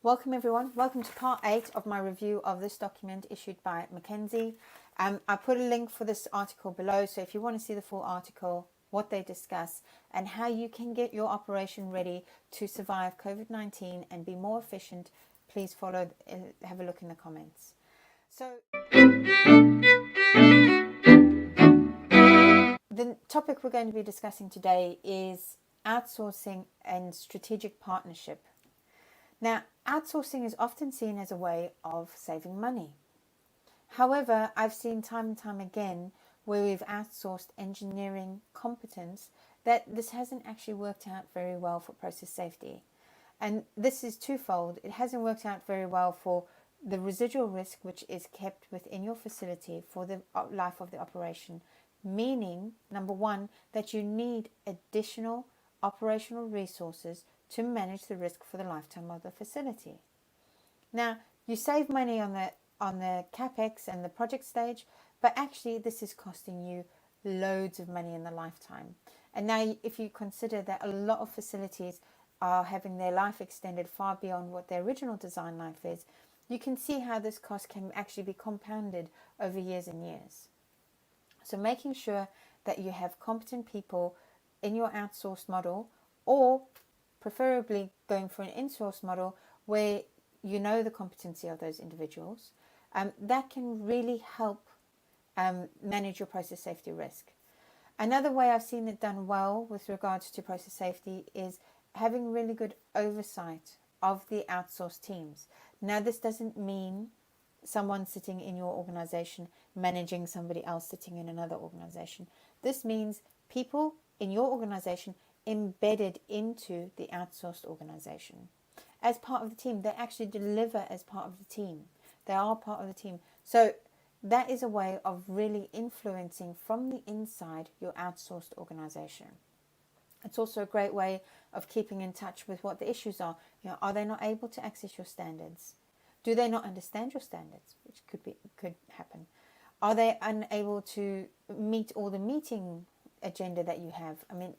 Welcome everyone. Welcome to part 8 of my review of this document issued by McKenzie. I put a link for this article below, so if you want to see the full article, what they discuss, and how you can get your operation ready to survive COVID-19 and be more efficient, please follow and have a look in the comments. So the topic we're going to be discussing today is outsourcing and strategic partnership. Now, outsourcing is often seen as a way of saving money. However, I've seen time and time again where we've outsourced engineering competence that this hasn't actually worked out very well for process safety. And this is twofold. It hasn't worked out very well for the residual risk, which is kept within your facility for the life of the operation, meaning, number one, that you need additional operational resources to manage the risk for the lifetime of the facility. Now, you save money on the capex and the project stage, but actually this is costing you loads of money in the lifetime. And now if you consider that a lot of facilities are having their life extended far beyond what their original design life is, you can see how this cost can actually be compounded over years and years. So making sure that you have competent people in your outsourced model, or preferably going for an in-source model where you know the competency of those individuals, that can really help manage your process safety risk. Another way I've seen it done well with regards to process safety is having really good oversight of the outsourced teams. Now, this doesn't mean someone sitting in your organization managing somebody else sitting in another organization. This means people in your organization embedded into the outsourced organization. As part of the team, they actually deliver as part of the team. They are part of the team. So that is a way of really influencing from the inside your outsourced organization. It's also a great way of keeping in touch with what the issues are. Are they not able to access your standards? Do they not understand your standards? Which could happen. Are they unable to meet all the meeting agenda that you have? I mean,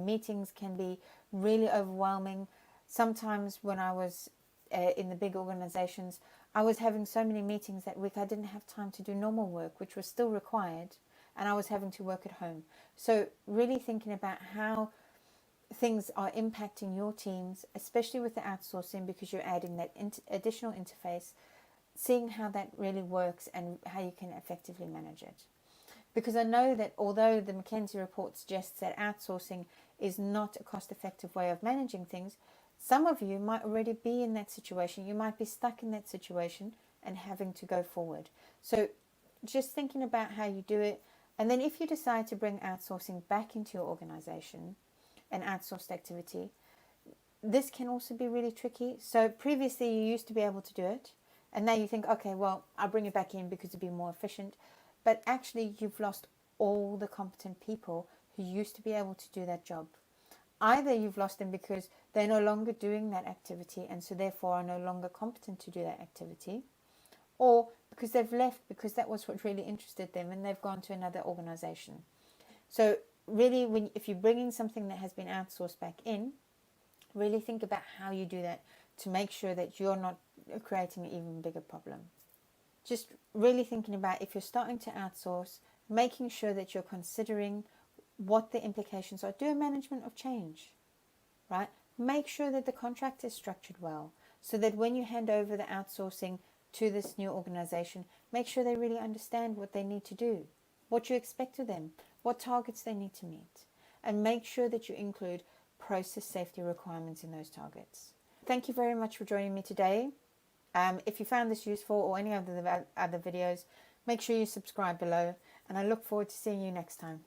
meetings can be really overwhelming. Sometimes when I was in the big organizations, I was having so many meetings that week I didn't have time to do normal work, which was still required, and I was having to work at home. So really thinking about how things are impacting your teams, especially with the outsourcing, because you're adding that additional interface, seeing how that really works and how you can effectively manage it. Because I know that although the McKenzie report suggests that outsourcing is not a cost-effective way of managing things, some of you might already be in that situation. You might be stuck in that situation and having to go forward. So just thinking about how you do it. And then if you decide to bring outsourcing back into your organization, an outsourced activity, this can also be really tricky. So previously you used to be able to do it, and now you think, okay, well, I'll bring it back in because it'd be more efficient. But actually you've lost all the competent people who used to be able to do that job. Either you've lost them because they're no longer doing that activity and so therefore are no longer competent to do that activity, or because they've left because that was what really interested them and they've gone to another organization. So really, if you're bringing something that has been outsourced back in, really think about how you do that to make sure that you're not creating an even bigger problem. Just really thinking about, if you're starting to outsource, making sure that you're considering what the implications are. Do a management of change, right? Make sure that the contract is structured well, so that when you hand over the outsourcing to this new organization, make sure they really understand what they need to do, what you expect of them, what targets they need to meet, and make sure that you include process safety requirements in those targets. Thank you very much for joining me today. If you found this useful or any of the other videos, make sure you subscribe below, and I look forward to seeing you next time.